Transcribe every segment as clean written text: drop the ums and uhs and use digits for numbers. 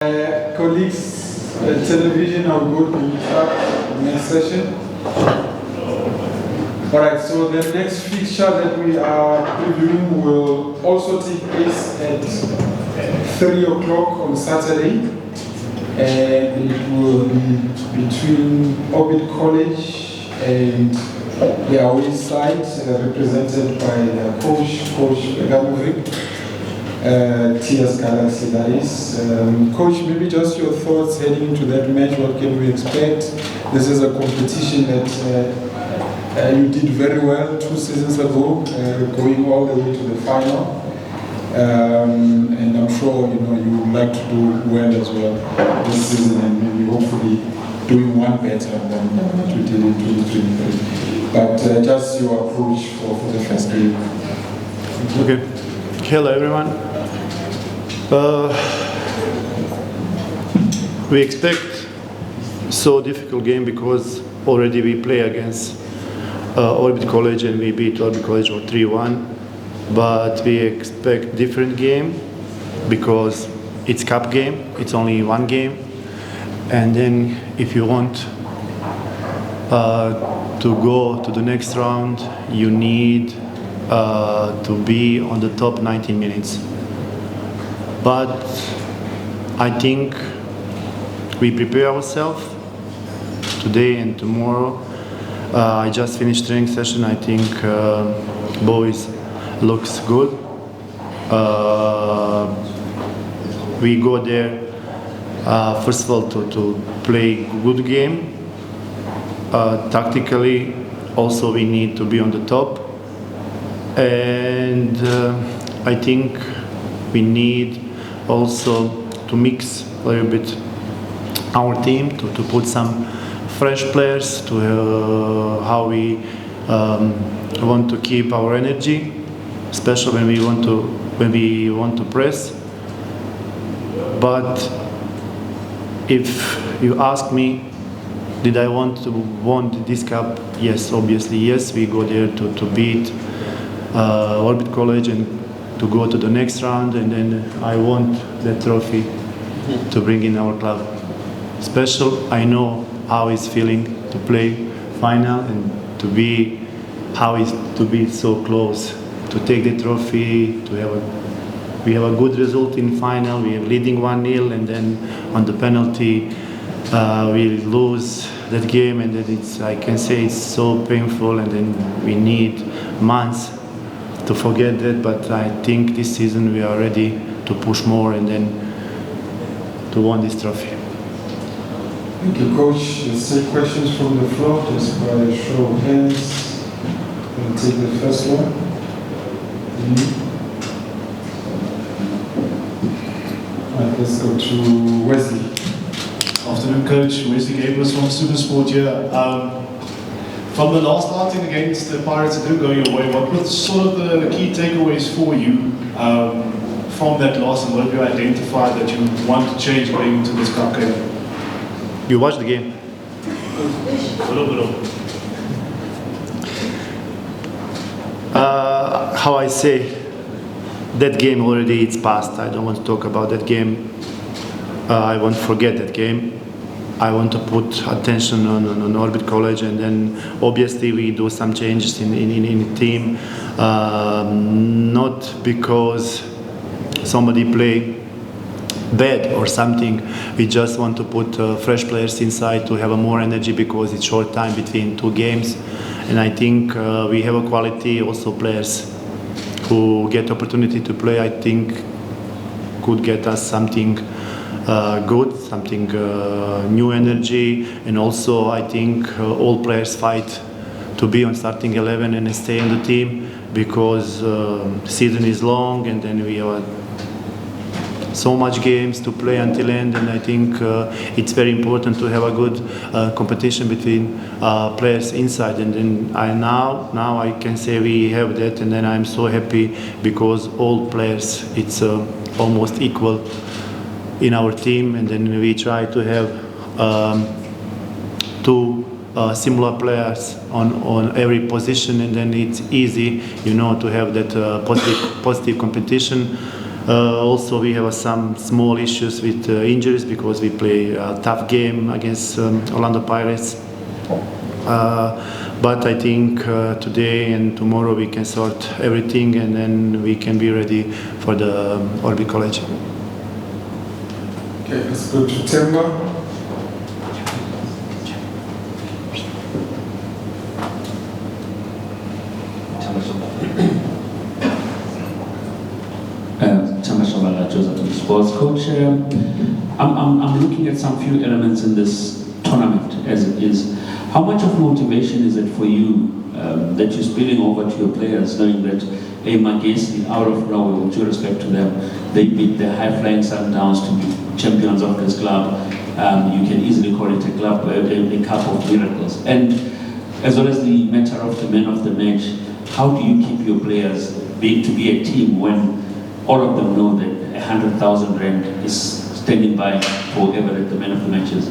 Colleagues, television are good. We will start the next session. Alright, so the next fixture that we are previewing will also take place at 3 o'clock on Saturday. And it will be between Orbit College and the away side, represented by Coach Beganovic. TS Galaxy, that is. Coach, maybe just your thoughts heading into that match. What can we expect? This is a competition that you did very well 2 seasons ago, going all the way to the final. And I'm sure you would like to do well as well this season, and maybe hopefully doing one better than what you did in 2023. But just your approach for the first game. Okay. Hello everyone. We expect so difficult game because already we play against Orbit College and we beat Orbit College 3-1. But we expect different game because it's cup game. It's only one game, and then if you want to go to the next round, you need to be on the top 19 minutes. But I think we prepare ourselves today and tomorrow. I just finished training session. I think boys looks good. We go there first of all to play good game. Tactically also we need to be on the top. And I think we need also to mix a little bit our team, to put some fresh players, to how we want to keep our energy, especially when we want to press. But if you ask me, did I want this cup? Yes, obviously yes. We go there to beat Orbit College and to go to the next round, and then I want that trophy to bring in our club. Special, I know how it's feeling to play final and to be how it's to be so close to take the trophy. We have a good result in final. We are leading 1-0, and then on the penalty we lose that game, and then I can say it's so painful, and then we need months to forget that. But I think this season we are ready to push more and then to win this trophy. Thank you, Coach. Let's take questions from the floor, just by a show of hands. We'll take the first one. Right, let's go to Wesley. Afternoon, Coach. Wesley Gables from Supersport here. From the last outing against the Pirates that didn't go your way, what were sort of the key takeaways for you from that loss, and what have you identified that you want to change going into this cup game? You watched the game? A little bit. How I say, that game already, it's past. I don't want to talk about that game. I want to forget that game. I want to put attention on Orbit College, and then obviously we do some changes in the team. Not because somebody play bad or something. We just want to put fresh players inside to have a more energy, because it's short time between 2 games. And I think we have a quality also players who get opportunity to play. I think could get us something good, something new energy, and also I think all players fight to be on starting 11 and stay in the team, because season is long, and then we have so much games to play until end, and I think it's very important to have a good competition between players inside, and then now I can say we have that, and then I'm so happy because all players, it's almost equal in our team, and then we try to have 2 similar players on every position, and then it's easy, to have that positive competition. Also, we have some small issues with injuries because we play a tough game against Orlando Pirates. But I think today and tomorrow we can sort everything, and then we can be ready for the Orbit College. Okay, let's go to Temba. Sports coach, I'm looking at some few elements in this tournament as it is. How much of motivation is it for you that you're spilling over to your players, knowing that Magesi, out of nowhere, with due respect to them, they beat the high-flying Sundowns to be champions of this club. You can easily call it a club, a cup of miracles. And as well as the matter of the man of the match, how do you keep your players to be a team when all of them know that 100,000 rand is standing by for whoever the man of the match is?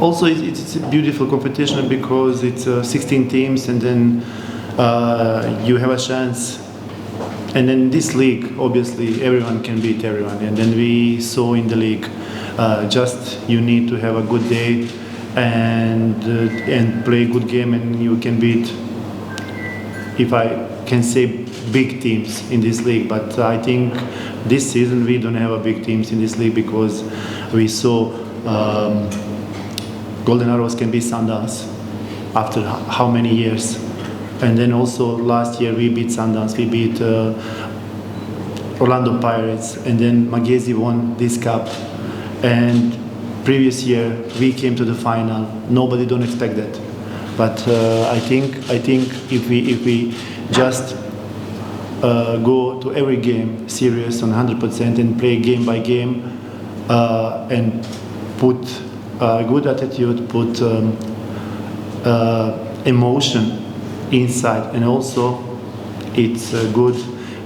Also, it's a beautiful competition because it's 16 teams, and then you have a chance. And then this league, obviously, everyone can beat everyone. And then we saw in the league, just you need to have a good day and play a good game, and you can beat, if I can say, big teams in this league. But I think this season we don't have a big teams in this league because we saw Golden Arrows can be Sundowns after how many years. And then also last year we beat Sundowns, we beat Orlando Pirates, and then Magesi won this cup. And previous year we came to the final. Nobody don't expect that. But I think if we just go to every game serious on 100% and play game by game and put good attitude, put emotion inside, and also it's good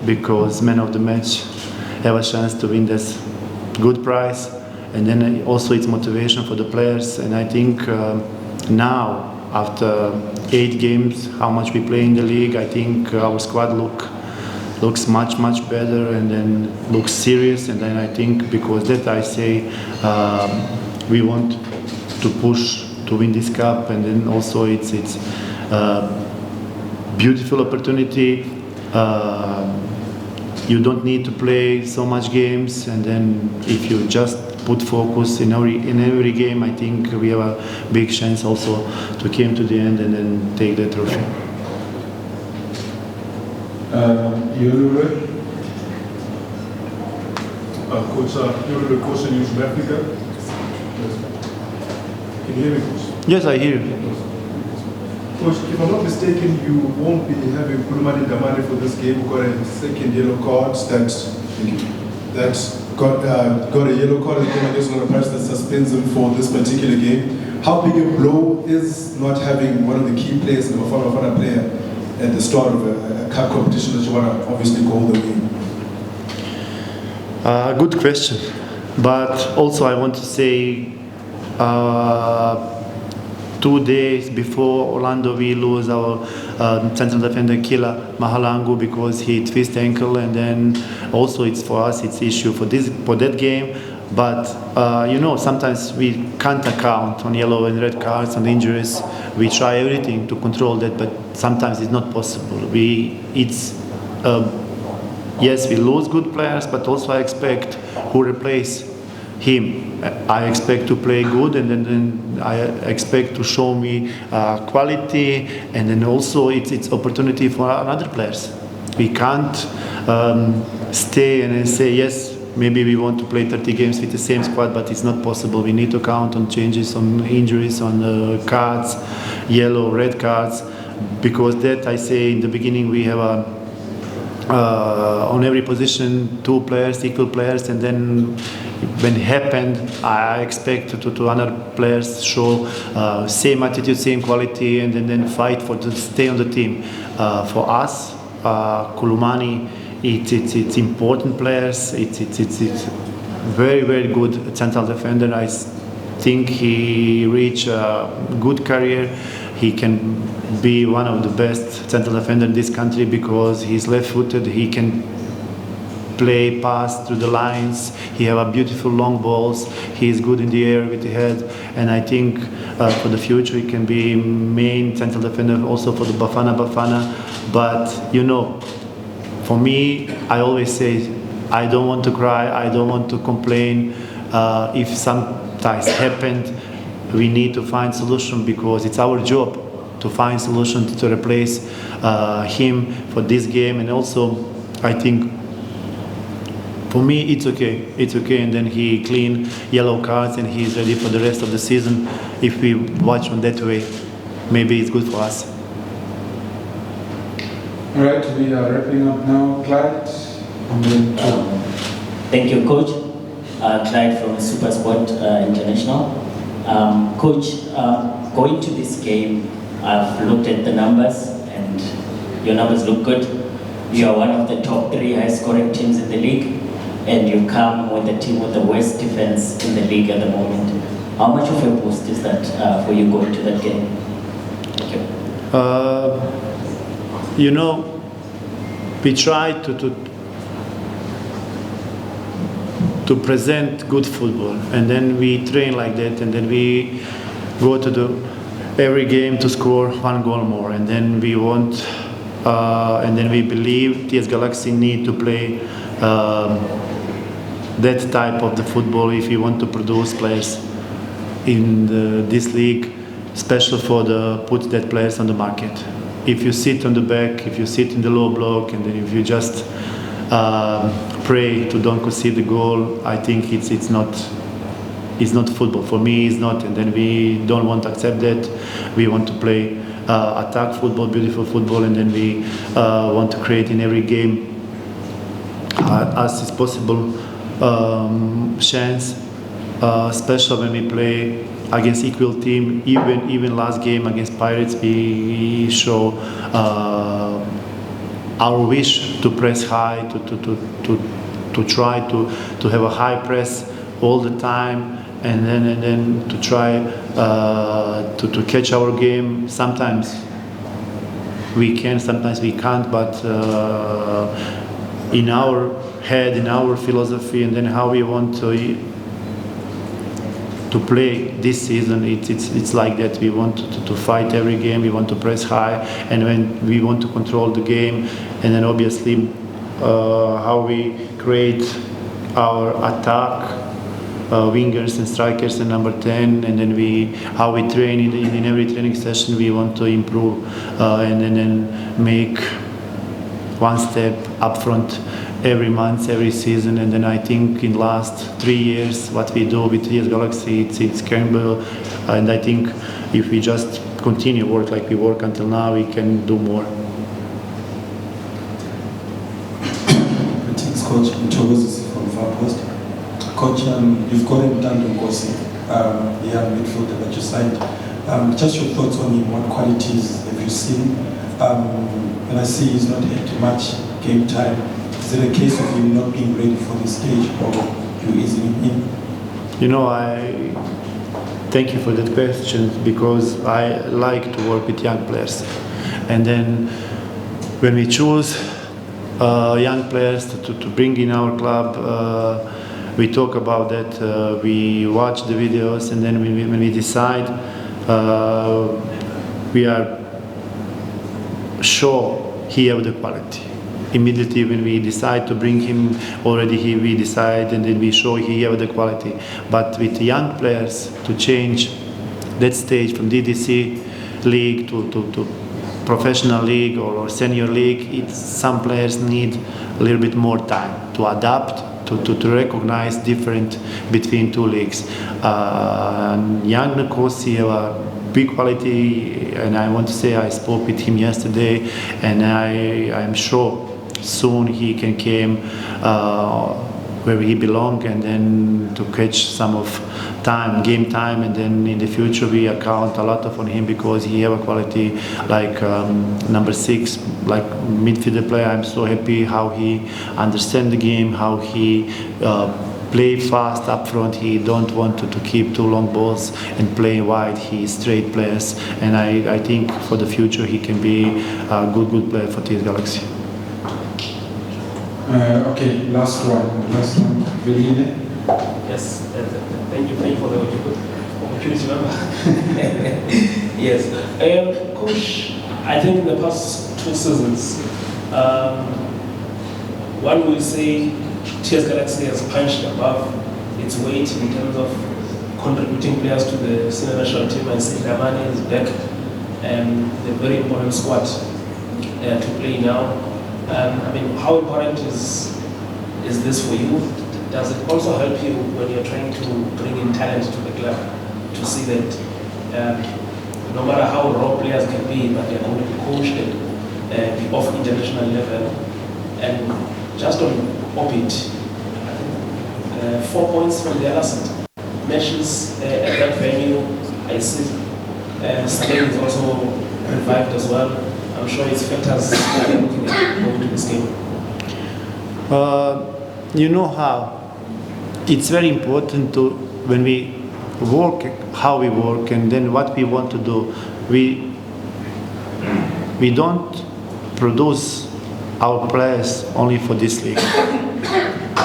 because man of the match have a chance to win this good prize, and then also it's motivation for the players. And I think now after 8 games, how much we play in the league, I think our squad looks much better, and then looks serious. And then I think because that I say we want to push to win this cup, and then also it's beautiful opportunity. You don't need to play so much games, and then if you just put focus in every game, I think we have a big chance also to come to the end and then take the trophy. Coach, you're the coach in South Africa. Can you hear me, Coach? Yes, I hear you. Coach, if I'm not mistaken, you won't be having Kulumani Damani for this game. Got a second yellow card that's got a yellow card against one of the players that suspends him for this particular game. How big a blow is not having one of the key players, the Bafana player, at the start of a cup competition that you want to obviously go the way? Good question, but also I want to say 2 days before Orlando we lose our central defender Kila Mahalangu because he twist ankle, and then also it's for us it's issue for that game. But sometimes we can't account on yellow and red cards and injuries. We try everything to control that, but sometimes it's not possible. Yes, we lose good players, but also I expect who replace him. I expect to play good, and then I expect to show me quality, and then also it's opportunity for other players. We can't stay and say yes, maybe we want to play 30 games with the same squad, but it's not possible. We need to count on changes, on injuries, on cards, yellow, red cards, because that I say in the beginning we have on every position 2 players, equal players, and then when it happened, I expect to other players show same attitude, same quality, and then fight to stay on the team. For us, Kulumani, it's important players. It's very good central defender. I think he reached a good career. he can be one of the best central defender in this country because he's left-footed. He can play, pass through the lines. He have a beautiful long balls. He is good in the air with the head, and I think for the future he can be main central defender also for the Bafana. But you know, for me, I always say I don't want to cry. I don't want to complain. If sometimes happened, we need to find solution because it's our job to find solution to replace him for this game. And also, I think for me it's okay, and then he clean yellow cards and he's ready for the rest of the season. If we watch on that way, maybe it's good for us. All right, we are wrapping up now. Clyde, and then Thank you, Coach. Clyde from Supersport International. Coach, going to this game, I've looked at the numbers and your numbers look good. You are one of the top 3 high-scoring teams in the league, and you come with a team with the worst defense in the league at the moment. How much of a boost is that for you going to that game? Thank you. You know, we try to present good football, and then we train like that, and then we go to every game to score 1 goal more, and then we want, and then we believe TS Galaxy need to play that type of the football if we want to produce players in this league, special for the put that players on the market. If you sit on the back, if you sit in the low block, and then if you just pray to don't concede the goal, I think it's not football. For me, it's not, and then we don't want to accept that. We want to play attack football, beautiful football, and then we want to create in every game as is possible chance, especially when we play against equal team. Even last game against Pirates, we show our wish to press high, to try to have a high press all the time, and then to try to catch our game. Sometimes we can, sometimes we can't, but in our head, in our philosophy, and then how we want to play this season, it's like that. We want to fight every game, we want to press high, and when we want to control the game, and then obviously how we create our attack, wingers and strikers and number 10, and then how we train in every training session. We want to improve and then make one step up front every month, every season. And then I think in last 3 years what we do with TS Galaxy, it's Campbell, and I think if we just continue work like we work until now, we can do more. Thanks, Coach. Mchogozi from Far Post. Coach, you've got Adnan Beganovic, the young midfielder that you signed. Just your thoughts on him. What qualities have you seen? And I see he's not had much game time. Is it a case of him not being ready for this stage, or you easing him in? You know, I thank you for that question, because I like to work with young players. And then when we choose young players to bring in our club, we talk about that, we watch the videos, and then when we decide, we are sure he has the quality. Immediately when we decide to bring him, already we decide, and then we show he has the quality. But with young players, to change that stage from DDC league to professional league or senior league, some players need a little bit more time to adapt, to recognize different between two leagues. Young Nkosi have a big quality, and I want to say I spoke with him yesterday, and I'm sure soon he can come where he belongs, and then to catch some of game time, and then in the future we account a lot on him, because he have a quality like number 6, like midfielder player. I'm so happy how he understands the game, how he play fast up front. He don't want to keep too long balls and play wide. He is straight players, and I think for the future he can be a good player for TS Galaxy. Okay, last one, Veline. Yes, thank you for the opportunity, member. Yes, Coach, I think in the past 2 seasons, one will say TS Galaxy has punched above its weight in terms of contributing players to the senior national team. I see Damani is back, and the very important squad to play now. I mean, how important is this for you? Does it also help you when you're trying to bring in talent to the club to see that no matter how raw players can be, but they're going to be coached and be off international level? And just on Orbit, 4 points from the last matches at that venue. I see Spain is also revived as well. I'm sure it's factors that are looking at going to this game. You know how it's very important to, when we work, how we work, and then what we want to do. We don't produce our players only for this league.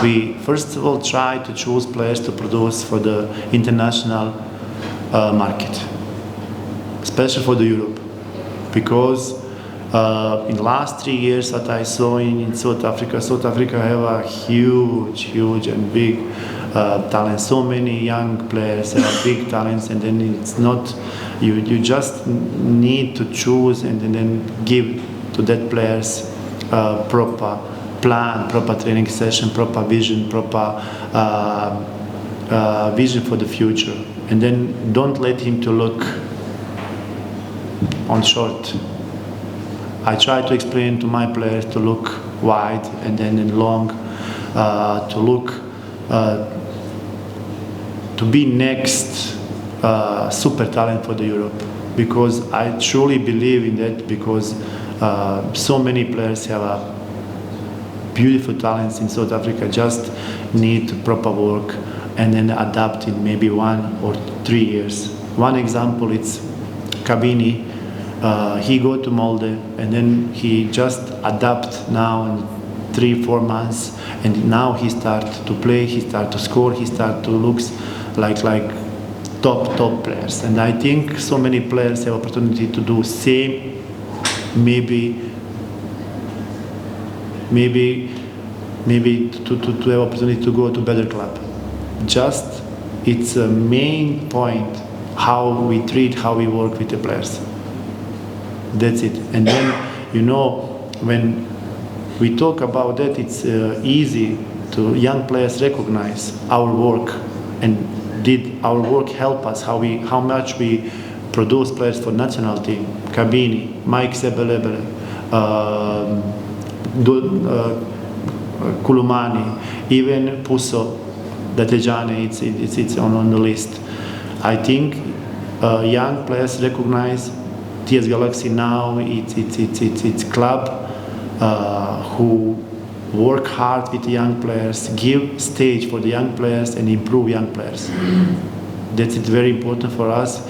We first of all try to choose players to produce for the international market, especially for the Europe, because in the last 3 years that I saw in South Africa have a huge and big talent. So many young players have big talents, and then it's not, you just need to choose and then give to that players proper plan, proper training session, proper vision, proper vision for the future, and then don't let him to look on short. I try to explain to my players to look wide and then in long, to look, to be next super talent for the Europe, because I truly believe in that, because so many players have a beautiful talents in South Africa, just need proper work and then adapt in maybe 1 or 3 years. One example, it's Kabini. He go to Molde and then he just adapt now in 3-4 months, and now he start to play, he start to score, he start to looks like top players. And I think so many players have opportunity to do same, maybe to have opportunity to go to better club. Just it's a main point how we treat, how we work with the players. That's it. And then, you know, when we talk about that, it's easy to young players recognize our work, and did our work help us, how much we produce players for national team. Kabini, Mike Sebelebele, Kulumani, even Puso, Datejane, it's on the list. I think young players recognize TS Galaxy now. It's club who work hard with young players, give stage for the young players and improve young players. That's it, very important for us.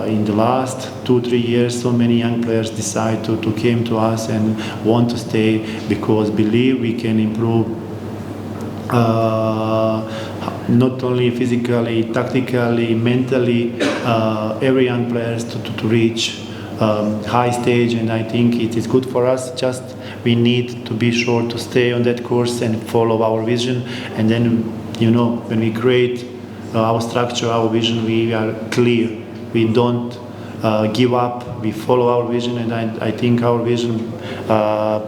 In the last 2-3 years, so many young players decide to came to us and want to stay, because believe we can improve not only physically, tactically, mentally, every young players to reach high stage. And I think it is good for us. Just we need to be sure to stay on that course and follow our vision. And then, you know, when we create our structure, our vision, we are clear. We don't give up. We follow our vision, and I think our vision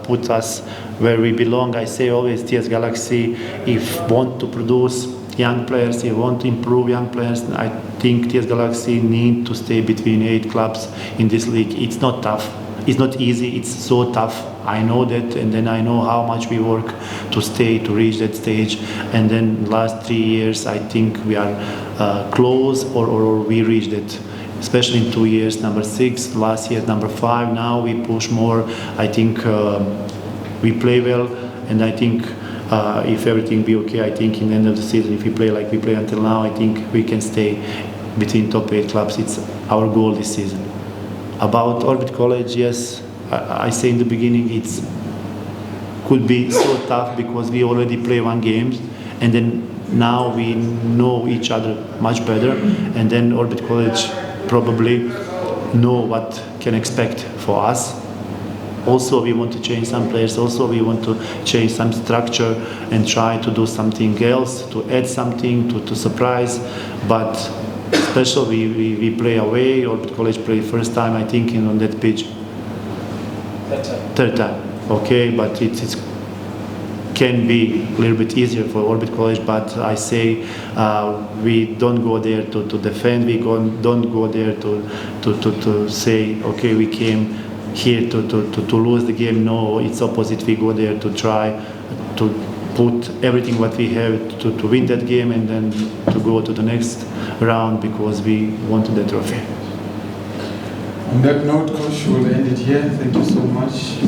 puts us where we belong. I say always, TS Galaxy, if want to produce young players, if want to improve young players, I think TS Galaxy need to stay between 8 clubs in this league. It's not tough. It's not easy. It's so tough. I know that, and then I know how much we work to stay, to reach that stage. And then last 3 years, I think we are close, or we reached it. Especially in 2 years, number 6. Last year, number 5. Now we push more. I think we play well, and I think if everything be okay, I think in the end of the season, if we play like we play until now, I think we can stay between top 8 clubs. It's our goal this season. About Orbit College, yes, I say in the beginning it's could be so tough because we already play one game, and then now we know each other much better, and then Orbit College probably know what can expect for us. Also, we want to change some players. Also, we want to change some structure and try to do something else, to add something, to surprise. But especially we play away. Orbit College play first time, I think, on that pitch. Third time. Okay, but it can be a little bit easier for Orbit College. But I say we don't go there to defend. We don't go there to say, okay, we came here to lose the game. No, it's opposite. We go there to try to put everything what we have to win that game and then to go to the next round because we wanted the trophy. On that note, Coach, we'll end it here. Thank you so much.